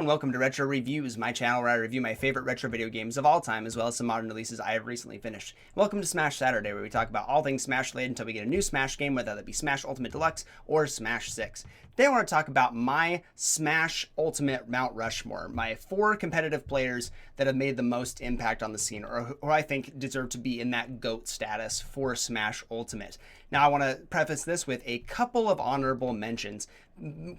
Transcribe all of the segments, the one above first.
welcome to Retro Reviews, my channel where I review my favorite retro video games of all time, as well as some modern releases I have recently finished. Welcome to Smash Saturday, where we talk about all things Smash related until we get a new Smash game, whether that be Smash Ultimate Deluxe or Smash 6. Today I want to talk about my Smash Ultimate Mount Rushmore, my 4 competitive players that have made the most impact on the scene, or who I think deserve to be in that GOAT status for Smash Ultimate. Now I want to preface this with a couple of honorable mentions.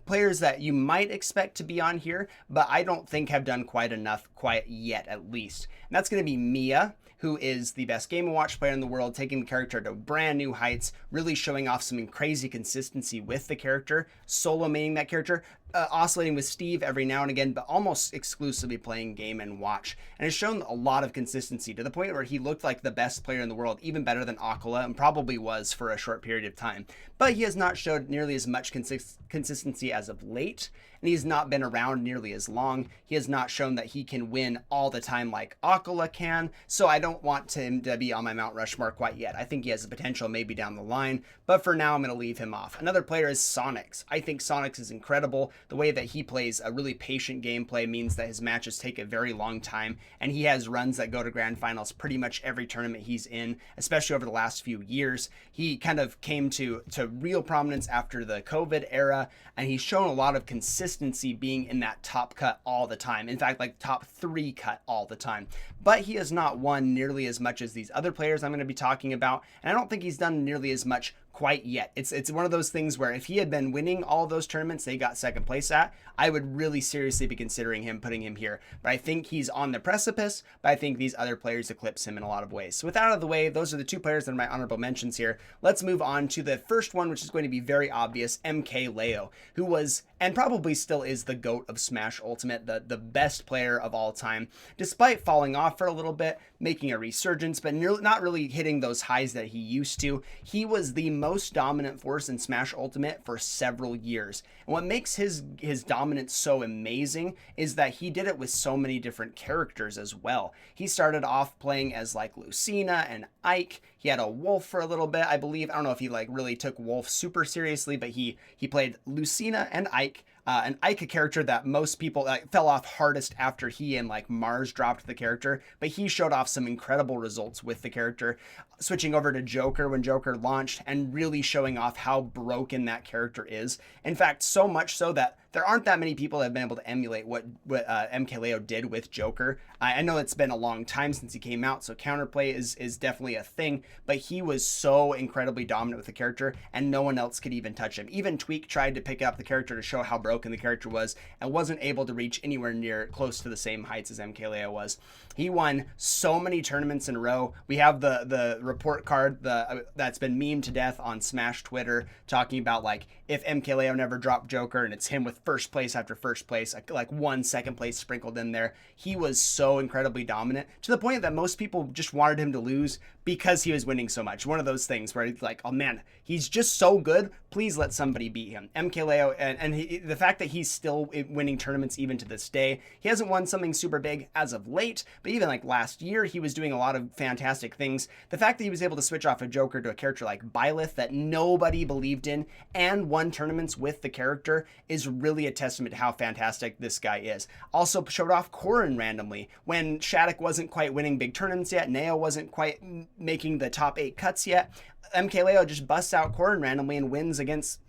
Players that you might expect to be on here, but I don't think have done quite enough quite yet, at least. And that's going to be Mia, who is the best Game & Watch player in the world, taking the character to brand new heights, really showing off some crazy consistency with the character, solo maining that character, oscillating with Steve every now and again, but almost exclusively playing Game & Watch. And has shown a lot of consistency to the point where he looked like the best player in the world, even better than Aquila, and probably was for a short period of time. But he has not showed nearly as much consistency as of late, and he's not been around nearly as long. He has not shown that he can win all the time like Aquila can, so I don't want him to be on my Mount Rushmore quite yet. I think he has the potential maybe down the line, but for now I'm going to leave him off. Another player is Sonics. I think Sonics is incredible. The way that he plays a really patient gameplay means that his matches take a very long time, and he has runs that go to grand finals pretty much every tournament he's in, especially over the last few years. He kind of came to real prominence after the COVID era, and he's shown a lot of consistency being in that top cut all the time. In fact, like top 3 cut all the time. But he has not won nearly as much as these other players I'm going to be talking about, and I don't think he's done nearly as much quite yet. It's one of those things where if he had been winning all those tournaments they got second place at, I would really seriously be considering putting him here. But I think he's on the precipice, but I think these other players eclipse him in a lot of ways. So with that out of the way, those are the 2 players that are my honorable mentions here. Let's move on to the first one, which is going to be very obvious, MKLeo, who was and probably still is the GOAT of Smash Ultimate, the best player of all time, despite falling off for a little bit, making a resurgence, but not really hitting those highs that he used to. He was the most dominant force in Smash Ultimate for several years. And what makes his dominance so amazing is that he did it with so many different characters as well. He started off playing as like Lucina and Ike. He had a Wolf for a little bit, I believe. I don't know if he like really took Wolf super seriously, but he played Lucina and Ike. An Ike, a character that most people fell off hardest after he and like Mars dropped the character, but he showed off some incredible results with the character, switching over to Joker when Joker launched and really showing off how broken that character is. In fact, so much so that there aren't that many people that have been able to emulate what MKLeo did with Joker. I know it's been a long time since he came out, so counterplay is definitely a thing, but he was so incredibly dominant with the character, and no one else could even touch him. Even Tweak tried to pick up the character to show how broken the character was, and wasn't able to reach anywhere near close to the same heights as MKLeo was. He won so many tournaments in a row. We have the report card that's been memed to death on Smash Twitter, talking about like if MKLeo never dropped Joker, and it's him with first place after first place, like 1 second place sprinkled in there. He was so incredibly dominant to the point that most people just wanted him to lose because he was winning so much. One of those things where it's like, oh man, he's just so good, please let somebody beat him. MKLeo, and the fact that he's still winning tournaments even to this day. He hasn't won something super big as of late, but even like last year he was doing a lot of fantastic things. The fact that he was able to switch off a Joker to a character like Byleth that nobody believed in and won tournaments with the character is really a testament to how fantastic this guy is. Also showed off Corrin randomly when Shattuck wasn't quite winning big tournaments yet, Neo wasn't quite making the top 8 cuts yet. MKLeo just busts out Corrin randomly and wins against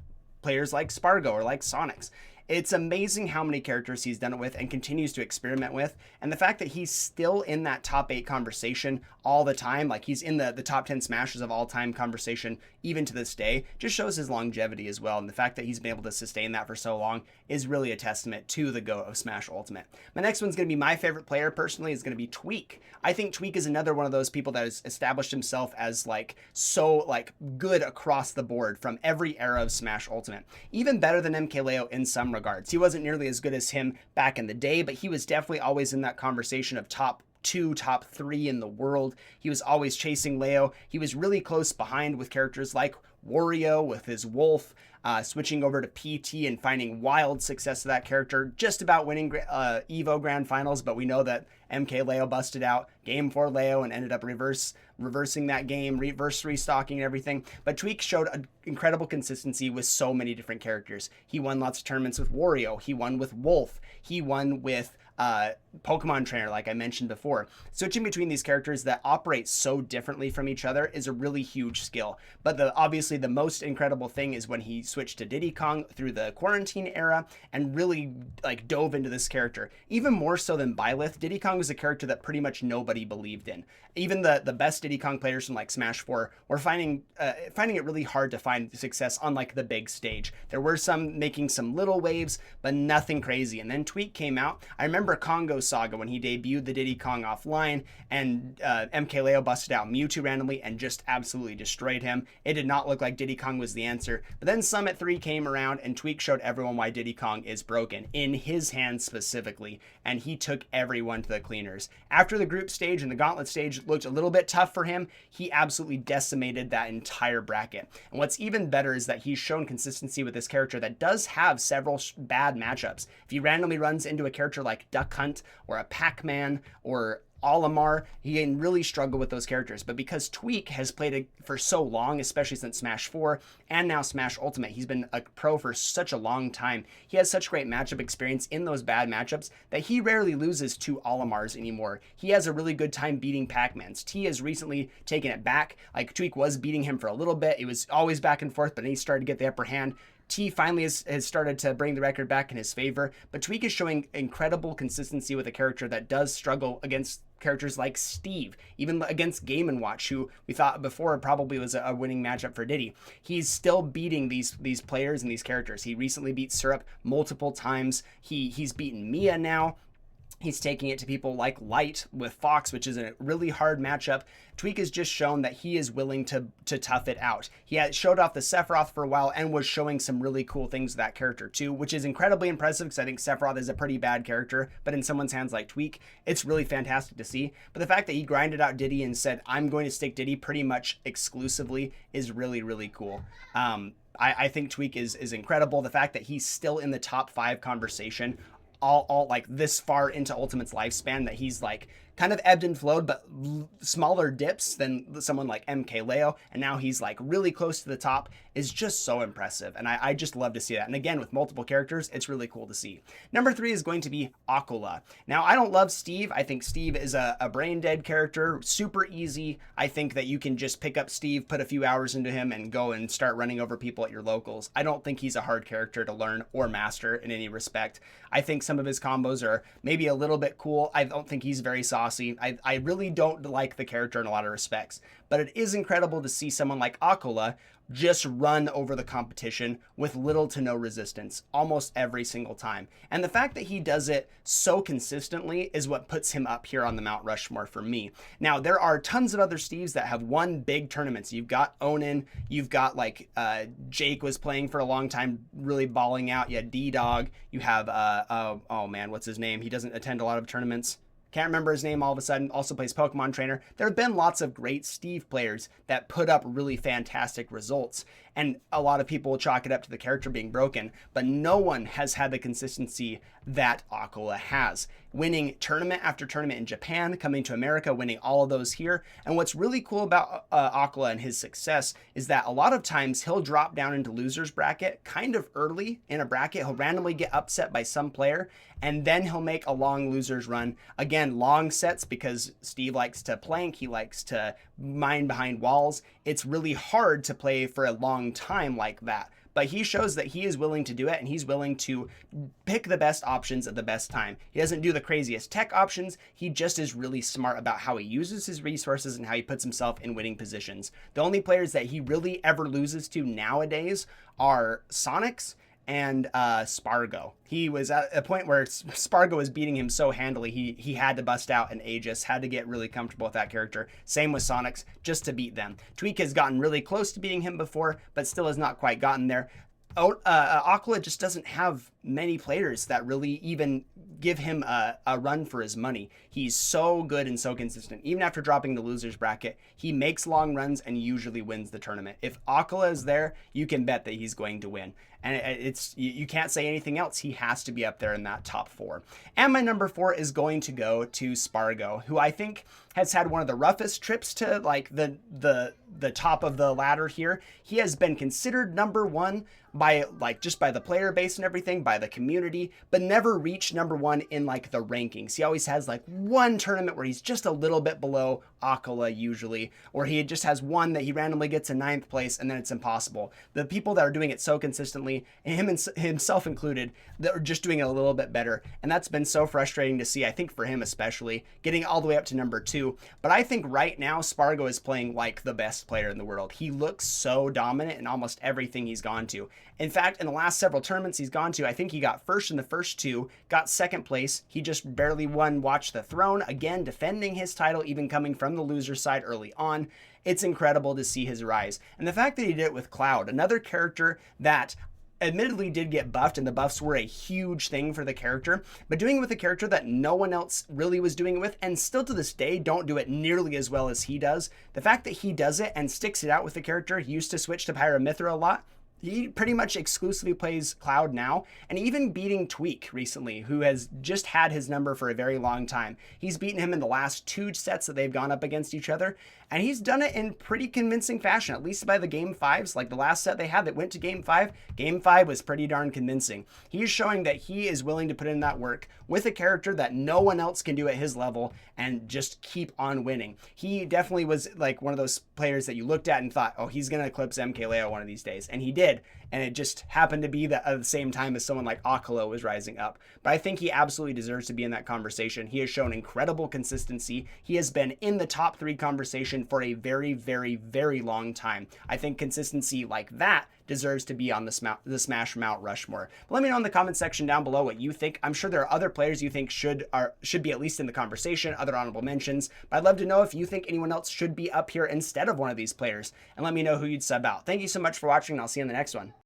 players like Spargo or like Sonics. It's amazing how many characters he's done it with and continues to experiment with. And the fact that he's still in that top 8 conversation all the time, like he's in the top 10 smashes of all time conversation, even to this day, just shows his longevity as well. And the fact that he's been able to sustain that for so long is really a testament to the GOAT of Smash Ultimate. My next one's going to be my favorite player personally, is going to be Tweak. I think Tweak is another one of those people that has established himself as like so like good across the board from every era of Smash Ultimate. Even better than MKLeo in some regards. He wasn't nearly as good as him back in the day, but he was definitely always in that conversation of top 2, top 3 in the world. He was always chasing Leo. He was really close behind with characters like Wario with his wolf, switching over to PT and finding wild success of that character, just about winning Evo Grand Finals, but we know that MK Leo busted out game for Leo and ended up reversing that game, reverse restocking and everything. But Tweak showed an incredible consistency with so many different characters. He won lots of tournaments with Wario. He won with Wolf. He won with Pokemon Trainer, like I mentioned before. Switching between these characters that operate so differently from each other is a really huge skill. But obviously the most incredible thing is when he switched to Diddy Kong through the quarantine era and really like dove into this character. Even more so than Byleth, Diddy Kong was a character that pretty much nobody believed in. Even the best Diddy Kong players from like Smash 4 were finding it really hard to find success on like the big stage. There were some making some little waves, but nothing crazy. And then Tweak came out. I remember Congo Saga when he debuted the Diddy Kong offline, and MKLeo busted out Mewtwo randomly and just absolutely destroyed him. It did not look like Diddy Kong was the answer. But then Summit 3 came around and Tweak showed everyone why Diddy Kong is broken, in his hands specifically, and he took everyone to the cleaners. After the group stage and the gauntlet stage looked a little bit tough for him, he absolutely decimated that entire bracket. And what's even better is that he's shown consistency with this character that does have several bad matchups. If he randomly runs into a character like Duck Hunt or a Pac-Man or Olimar, he can really struggle with those characters. But because Tweak has played it for so long, especially since Smash 4 and now Smash Ultimate, he's been a pro for such a long time. He has such great matchup experience in those bad matchups that he rarely loses to Olimars anymore. He has a really good time beating Pac-Mans. T has recently taken it back. Like Tweak was beating him for a little bit. It was always back and forth, but then he started to get the upper hand. T finally has started to bring the record back in his favor, but Tweak is showing incredible consistency with a character that does struggle against characters like Steve, even against Game & Watch, who we thought before probably was a winning matchup for Diddy. He's still beating these players and these characters. He recently beat Syrup multiple times. He's beaten Mia now. He's taking it to people like Light with Fox, which is a really hard matchup. Tweak has just shown that he is willing to tough it out. He had showed off the Sephiroth for a while and was showing some really cool things with that character too, which is incredibly impressive because I think Sephiroth is a pretty bad character, but in someone's hands like Tweak, it's really fantastic to see. But the fact that he grinded out Diddy and said, I'm going to stick Diddy pretty much exclusively is really, really cool. I think Tweak is incredible. The fact that he's still in the top 5 conversation all like this far into Ultimate's lifespan, that he's like kind of ebbed and flowed, but smaller dips than someone like MKLeo, and now he's like really close to the top, is just so impressive. And I just love to see that. And again, with multiple characters, it's really cool to see. Number 3 is going to be Aquila. Now, I don't love Steve. I think Steve is a brain dead character, super easy. I think that you can just pick up Steve, put a few hours into him, and go and start running over people at your locals. I don't think he's a hard character to learn or master in any respect. I think some of his combos are maybe a little bit cool. I don't think he's very saucy. I really don't like the character in a lot of respects, but it is incredible to see someone like Aquila just run over the competition with little to no resistance almost every single time. And the fact that he does it so consistently is what puts him up here on the Mount Rushmore for me. Now, there are tons of other Steves that have won big tournaments. You've got Onin, you've got like Jake was playing for a long time, really balling out. You had D-Dog, you have, oh man, what's his name? He doesn't attend a lot of tournaments. Can't remember his name all of a sudden, also plays Pokemon Trainer. There have been lots of great Steve players that put up really fantastic results, and a lot of people will chalk it up to the character being broken, but no one has had the consistency that Aquila has. Winning tournament after tournament in Japan, coming to America, winning all of those here. And what's really cool about Aquila and his success is that a lot of times he'll drop down into loser's bracket kind of early in a bracket. He'll randomly get upset by some player, and then he'll make a long loser's run. Again, long sets, because Steve likes to plank, he likes to mine behind walls. It's really hard to play for a long time like that. But he shows that he is willing to do it, and he's willing to pick the best options at the best time. He doesn't do the craziest tech options. He just is really smart about how he uses his resources and how he puts himself in winning positions. The only players that he really ever loses to nowadays are Sonics and Spargo. He was at a point where Spargo was beating him so handily, he had to bust out an Aegis, had to get really comfortable with that character. Same with Sonics, just to beat them. Tweak has gotten really close to beating him before, but still has not quite gotten there. Aquila just doesn't have many players that really even give him a run for his money. He's so good and so consistent. Even after dropping the losers bracket, he makes long runs and usually wins the tournament. If Akala is there, you can bet that he's going to win. And it's you can't say anything else. He has to be up there in that top 4. And my number 4 is going to go to Spargo, who I think has had one of the roughest trips to like the top of the ladder here. He has been considered number 1 by like just by the player base and everything, by the community, but never reached number 1 in like the rankings. He always has like one tournament where he's just a little bit below Akala usually, or he just has one that he randomly gets in 9th place and then it's impossible. The people that are doing it so consistently, and himself included, that are just doing it a little bit better. And that's been so frustrating to see, I think for him especially, getting all the way up to number 2. But I think right now Spargo is playing like the best player in the world. He looks so dominant in almost everything he's gone to. In fact, in the last several tournaments he's gone to, I think he got first in the first 2, got 2nd place. He just barely won Watch the Throne, again defending his title, even coming from the loser side early on. It's incredible to see his rise. And the fact that he did it with Cloud, another character that admittedly did get buffed, and the buffs were a huge thing for the character, but doing it with a character that no one else really was doing it with, and still to this day don't do it nearly as well as he does. The fact that he does it and sticks it out with the character, he used to switch to Pyramithra a lot. He pretty much exclusively plays Cloud now, and even beating Tweak recently, who has just had his number for a very long time. He's beaten him in the last 2 sets that they've gone up against each other, and he's done it in pretty convincing fashion, at least by the game 5s. Like the last set they had that went to game 5, game 5 was pretty darn convincing. He's showing that he is willing to put in that work with a character that no one else can do at his level and just keep on winning. He definitely was like one of those players that you looked at and thought, oh, he's going to eclipse MKLeo one of these days, and he did. And it just happened to be that at the same time as someone like Akala was rising up. But I think he absolutely deserves to be in that conversation. He has shown incredible consistency. He has been in the top 3 conversation for a very, very, very long time. I think consistency like that deserves to be on the Smash Mount Rushmore. But let me know in the comment section down below what you think. I'm sure there are other players you think should be at least in the conversation, other honorable mentions. But I'd love to know if you think anyone else should be up here instead of one of these players. And let me know who you'd sub out. Thank you so much for watching, and I'll see you in the next one.